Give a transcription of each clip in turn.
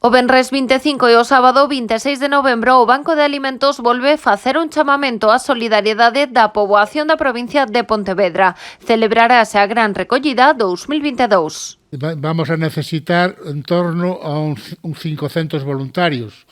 O venres 25 e o sábado 26 de novembro o Banco de Alimentos volve facer un chamamento á solidariedade da poboación da provincia de Pontevedra. Celebrarase a Gran Recollida 2022. Vamos a necesitar en torno a uns 500 voluntarios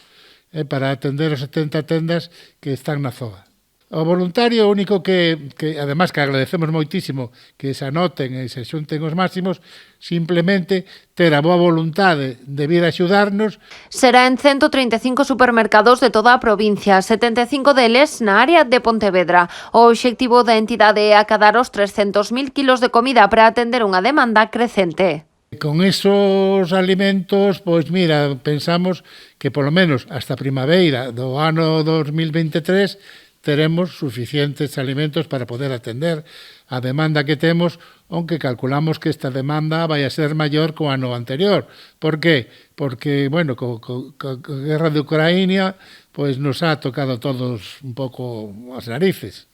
para atender as 70 tendas que están na zoa. O voluntario único que además que agradecemos moitísimo que se anoten e se xunten os máximos, simplemente ter a boa vontade de vir a axudarnos. Será en 135 supermercados de toda a provincia, 75 deles na área de Pontevedra. O obxectivo da entidade é acadar os 300.000 kilos de comida para atender unha demanda crecente. Con esos alimentos, pois mira, pensamos que polo menos hasta a primavera do ano 2023 teremos suficientes alimentos para poder atender a demanda que temos, aunque calculamos que esta demanda vai a ser maior co ano anterior. Por qué? Porque, bueno, co guerra de Ucraína, pois nos ha tocado a todos un pouco as narices.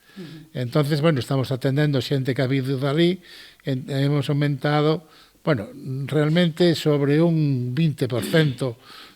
Entonces, bueno, estamos atendendo xente que ha habido dali, hemos aumentado, bueno, realmente sobre un 20%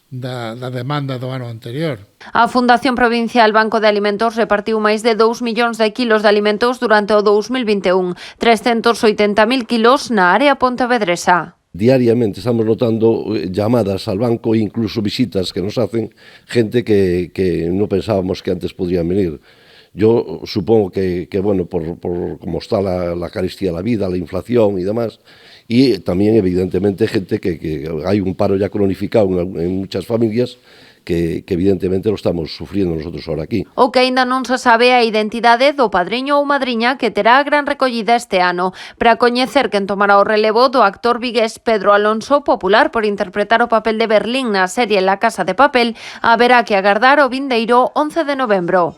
da demanda do ano anterior. A Fundación Provincial Banco de Alimentos repartiu máis de 2 millóns de kilos de alimentos durante o 2021, 380.000 kilos na área pontevedresa. Diariamente estamos notando llamadas al banco e incluso visitas que nos hacen gente que no pensábamos que antes podrían venir. Yo supongo que bueno, por como está la carestía de la vida, la inflación y demás, y también evidentemente gente que hay un paro ya cronificado en muchas familias que evidentemente lo estamos sufriendo nosotros ahora aquí. O que aínda non se sabe é a identidade do padriño ou madriña que terá a gran recollida este ano. Para coñecer quen tomará o relevo do actor vigués Pedro Alonso, popular por interpretar o papel de Berlín na serie La Casa de Papel, haberá que agardar o vindeiro 11 de novembro.